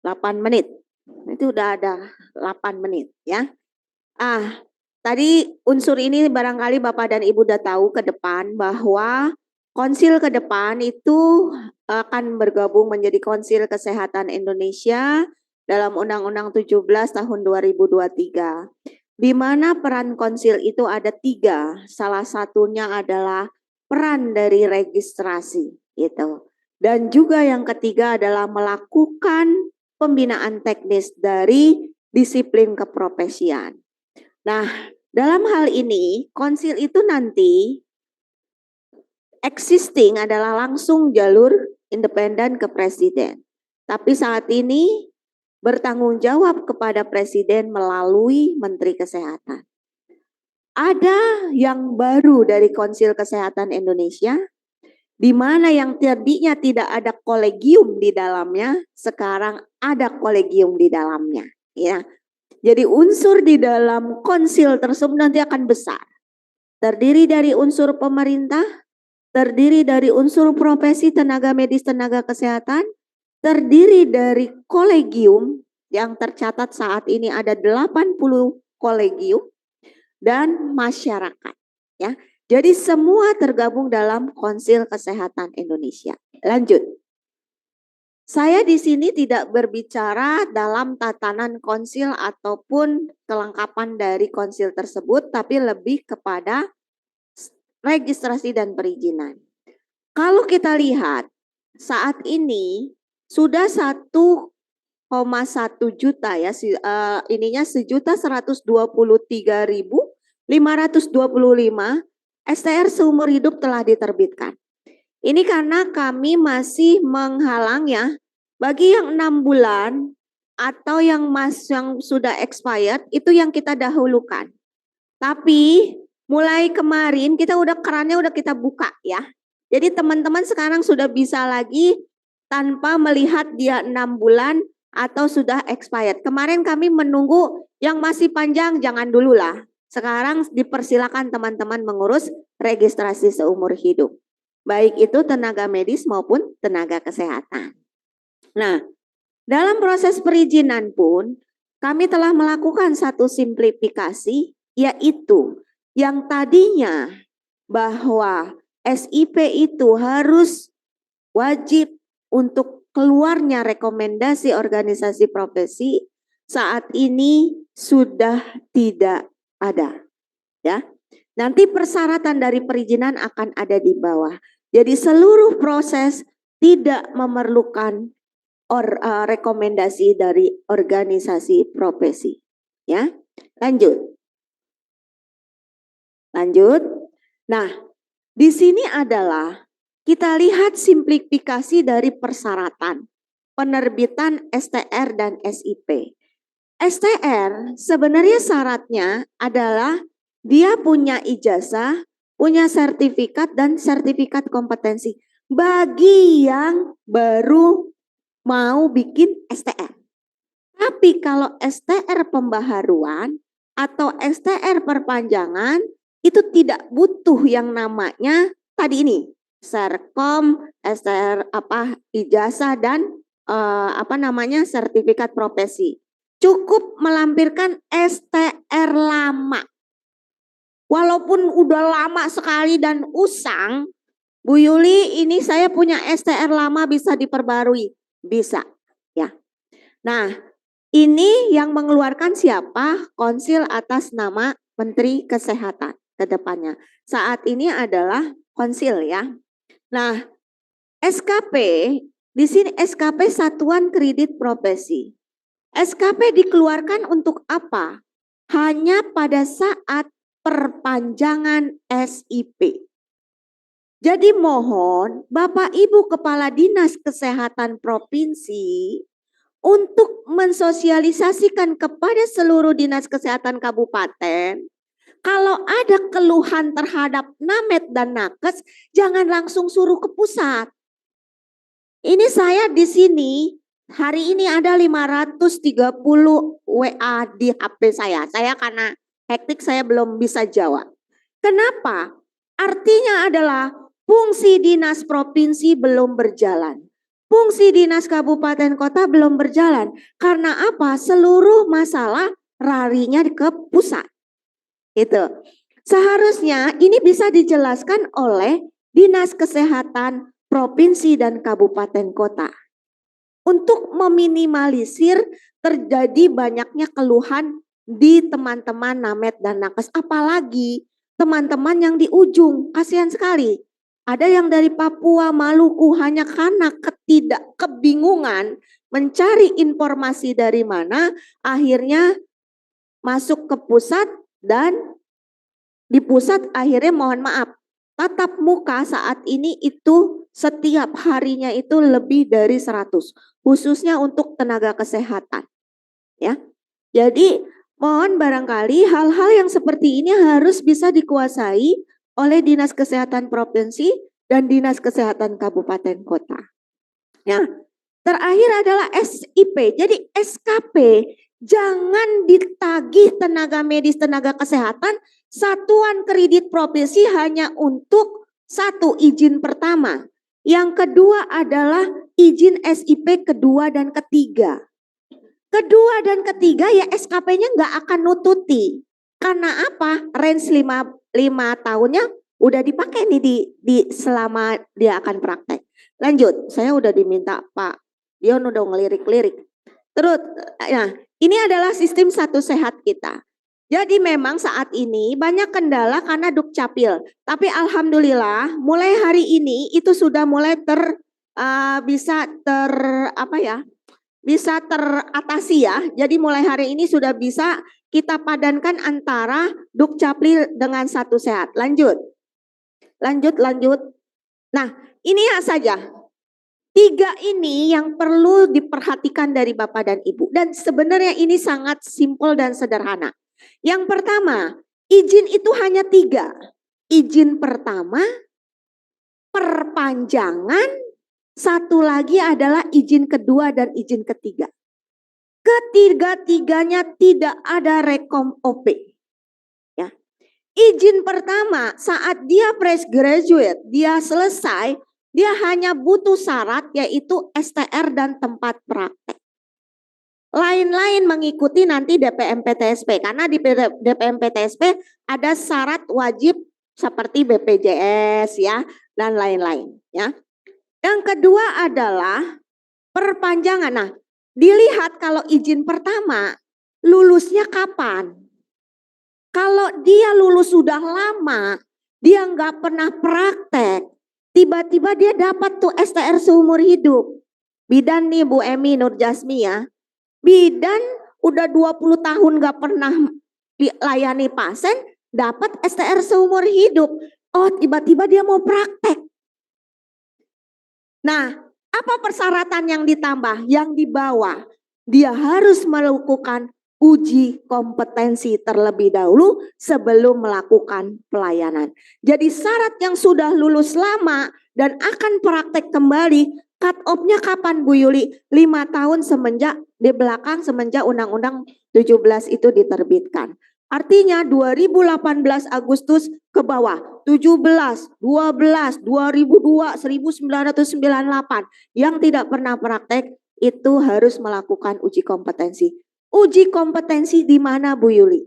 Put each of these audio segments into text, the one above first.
8 menit. Itu udah ada 8 menit ya. Tadi unsur ini barangkali Bapak dan Ibu udah tahu ke depan bahwa konsil ke depan itu akan bergabung menjadi Konsil Kesehatan Indonesia dalam Undang-Undang 17 tahun 2023. Di mana peran konsil itu ada 3. Salah satunya adalah peran dari registrasi gitu. Dan juga yang ketiga adalah melakukan pembinaan teknis dari disiplin keprofesian. Nah, dalam hal ini, konsil itu nanti existing adalah langsung jalur independen ke presiden. Tapi saat ini bertanggung jawab kepada presiden melalui Menteri Kesehatan. Ada yang baru dari Konsil Kesehatan Indonesia, di mana yang tadinya tidak ada kolegium di dalamnya, sekarang ada kolegium di dalamnya. Ya. Jadi unsur di dalam konsil tersebut nanti akan besar. Terdiri dari unsur pemerintah, terdiri dari unsur profesi tenaga medis, tenaga kesehatan, terdiri dari kolegium yang tercatat saat ini ada 80 kolegium dan masyarakat. Ya. Jadi semua tergabung dalam Konsil Kesehatan Indonesia. Lanjut. Saya di sini tidak berbicara dalam tatanan konsil ataupun kelengkapan dari konsil tersebut, tapi lebih kepada registrasi dan perizinan. Kalau kita lihat, saat ini sudah 1,1 juta ya, ininya 1.123.525 STR seumur hidup telah diterbitkan. Ini karena kami masih menghalang ya, bagi yang 6 bulan atau yang sudah expired itu yang kita dahulukan. Tapi mulai kemarin kita kerannya udah kita buka ya. Jadi teman-teman sekarang sudah bisa lagi tanpa melihat dia 6 bulan atau sudah expired. Kemarin kami menunggu yang masih panjang, jangan dulu lah. Sekarang dipersilakan teman-teman mengurus registrasi seumur hidup. Baik itu tenaga medis maupun tenaga kesehatan. Nah, dalam proses perizinan pun kami telah melakukan satu simplifikasi, yaitu yang tadinya bahwa SIP itu harus wajib untuk keluarnya rekomendasi organisasi profesi, saat ini sudah tidak ada. Ya. Nanti persyaratan dari perizinan akan ada di bawah. Jadi seluruh proses tidak memerlukan rekomendasi dari organisasi profesi. Ya, lanjut. Nah, di sini adalah kita lihat simplifikasi dari persyaratan penerbitan STR dan SIP. STR sebenarnya syaratnya adalah dia punya ijazah, punya sertifikat dan sertifikat kompetensi bagi yang baru mau bikin STR. Tapi kalau STR pembaharuan atau STR perpanjangan itu tidak butuh yang namanya tadi ini Serkom, STR ijazah dan sertifikat profesi. Cukup melampirkan STR lama. Walaupun udah lama sekali dan usang, Bu Yuli, ini saya punya STR lama bisa diperbarui. Bisa, ya. Nah, ini yang mengeluarkan siapa? Konsil atas nama Menteri Kesehatan ke depannya. Saat ini adalah konsil ya. Nah, SKP, di sini SKP Satuan Kredit Profesi. SKP dikeluarkan untuk apa? Hanya pada saat perpanjangan SIP. Jadi mohon Bapak Ibu Kepala Dinas Kesehatan Provinsi untuk mensosialisasikan kepada seluruh dinas kesehatan kabupaten, kalau ada keluhan terhadap Named dan Nakes, jangan langsung suruh ke pusat. Ini saya di sini, hari ini ada 530 WA di HP saya. Saya karena hektik saya belum bisa jawab. Kenapa? Artinya adalah fungsi dinas provinsi belum berjalan. fungsi dinas kabupaten kota belum berjalan. Karena apa? Seluruh masalah larinya ke pusat. Itu. Seharusnya ini bisa dijelaskan oleh dinas kesehatan provinsi dan kabupaten kota untuk meminimalisir terjadi banyaknya keluhan di teman-teman Namet dan Nakes, apalagi teman-teman yang di ujung. Kasihan sekali, ada yang dari Papua, Maluku, hanya karena kebingungan mencari informasi dari mana, akhirnya masuk ke pusat, dan di pusat akhirnya mohon maaf, tatap muka saat ini itu setiap harinya itu lebih dari 100, khususnya untuk tenaga kesehatan. Ya, jadi mohon barangkali hal-hal yang seperti ini harus bisa dikuasai oleh dinas kesehatan provinsi dan dinas kesehatan kabupaten kota. Ya, terakhir adalah SIP. Jadi SKP jangan ditagih tenaga medis, tenaga kesehatan. Satuan kredit provinsi hanya untuk satu, izin pertama. Yang kedua adalah izin SIP kedua dan ketiga. Kedua dan ketiga ya SKP-nya nggak akan nututi. Karena apa? Range 5 tahunnya udah dipakai nih di selama dia akan praktek. Lanjut, saya udah diminta Pak Dion udah ngelirik-lirik. Terus, nah ini adalah sistem satu sehat kita. Jadi memang saat ini banyak kendala karena Dukcapil. Tapi alhamdulillah mulai hari ini itu sudah mulai bisa teratasi ya. Jadi mulai hari ini sudah bisa kita padankan antara Dukcapil dengan satu sehat. Lanjut. Nah, ini ya saja. 3 ini yang perlu diperhatikan dari Bapak dan Ibu. Dan sebenarnya ini sangat simpel dan sederhana. Yang pertama, izin itu hanya 3. Izin pertama, perpanjangan, satu lagi adalah izin kedua dan izin ketiga. Ketiga-tiganya tidak ada rekom OP. Ya. Izin pertama saat dia fresh graduate, dia selesai, dia hanya butuh syarat yaitu STR dan tempat praktek. Lain-lain mengikuti nanti DPM PTSP, karena di DPM PTSP ada syarat wajib seperti BPJS ya dan lain-lain ya. Yang kedua adalah perpanjangan. Nah, dilihat kalau izin pertama lulusnya kapan. Kalau dia lulus sudah lama, dia nggak pernah praktek, tiba-tiba dia dapat tuh STR seumur hidup. Bidan nih Bu Emi Nurjasmi ya. Bidan udah 20 tahun gak pernah dilayani pasien, dapat STR seumur hidup. Oh, tiba-tiba dia mau praktek. Nah, apa persyaratan yang ditambah? Yang di bawah, dia harus melakukan uji kompetensi terlebih dahulu sebelum melakukan pelayanan. Jadi syarat yang sudah lulus lama dan akan praktek kembali, cut off-nya kapan Bu Yuli? 5 tahun semenjak di belakang semenjak Undang-Undang 17 itu diterbitkan. Artinya 2018 Agustus ke bawah, 17, 12, 2002, 1998 yang tidak pernah praktek itu harus melakukan uji kompetensi. Uji kompetensi di mana Bu Yuli?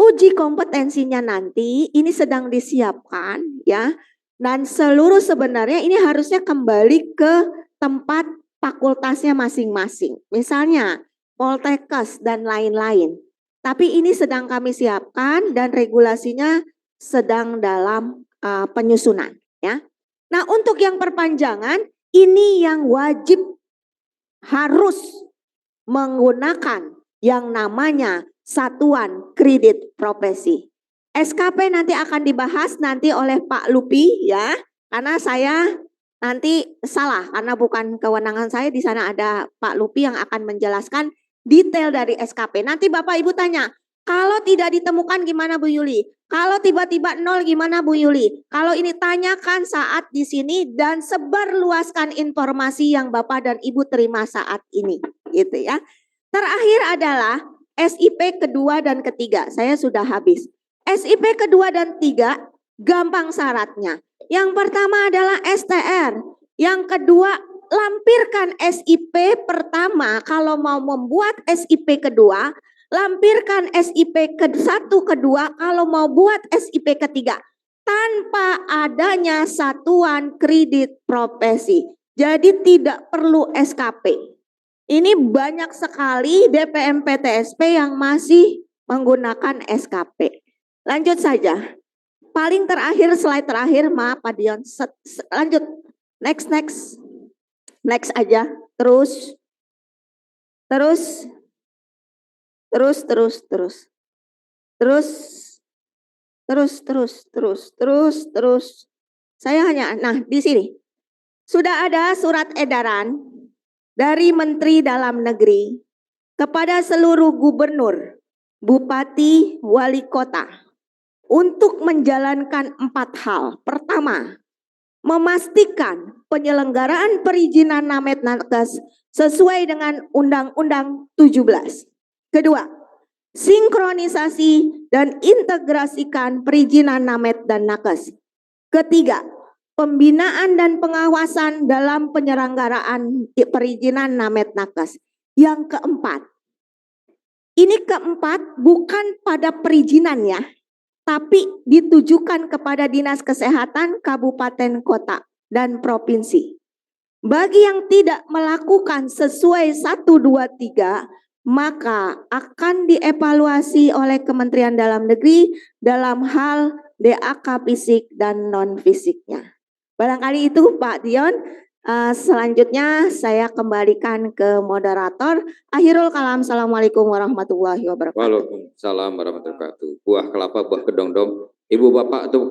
Uji kompetensinya nanti ini sedang disiapkan ya. Dan seluruh sebenarnya ini harusnya kembali ke tempat fakultasnya masing-masing. Misalnya Poltekkes dan lain-lain. Tapi ini sedang kami siapkan dan regulasinya sedang dalam penyusunan ya. Nah, untuk yang perpanjangan ini yang wajib harus menggunakan yang namanya satuan kredit profesi. SKP nanti akan dibahas nanti oleh Pak Lupi ya, karena saya nanti salah karena bukan kewenangan saya, di sana ada Pak Lupi yang akan menjelaskan detail dari SKP. Nanti Bapak Ibu tanya, kalau tidak ditemukan gimana Bu Yuli? Kalau tiba-tiba 0 gimana Bu Yuli? Kalau ini tanyakan saat di sini dan sebarluaskan informasi yang Bapak dan Ibu terima saat ini, gitu ya. Terakhir adalah SIP kedua dan ketiga. Saya sudah habis. SIP kedua dan 3 gampang syaratnya. Yang pertama adalah STR. Yang kedua lampirkan SIP pertama, kalau mau membuat SIP kedua, lampirkan SIP ke-1 kedua kalau mau buat SIP ketiga, tanpa adanya satuan kredit profesi. Jadi tidak perlu SKP. Ini banyak sekali DPM PTSP yang masih menggunakan SKP. Lanjut saja. Paling terakhir, slide terakhir, maaf Pak Dion. Lanjut, next aja, terus. Saya hanya, nah di sini sudah ada surat edaran dari Menteri Dalam Negeri kepada seluruh gubernur, bupati, wali kota untuk menjalankan 4 hal. Pertama, memastikan penyelenggaraan perizinan Namet Nakes sesuai dengan Undang-Undang 17. Kedua, sinkronisasi dan integrasikan perizinan Namet dan Nakes. Ketiga, pembinaan dan pengawasan dalam penyelenggaraan perizinan Namet Nakes. Yang keempat, ini keempat bukan pada perizinan ya, tapi ditujukan kepada Dinas Kesehatan Kabupaten Kota dan Provinsi. Bagi yang tidak melakukan sesuai 1, 2, 3, maka akan dievaluasi oleh Kementerian Dalam Negeri dalam hal DAK fisik dan non-fisiknya. Barangkali itu Pak Dion. Selanjutnya saya kembalikan ke moderator. Akhirul kalam. Assalamualaikum warahmatullahi wabarakatuh. Waalaikumsalam warahmatullahi wabarakatuh. Buah kelapa, buah kedong-dong. Ibu bapak tuh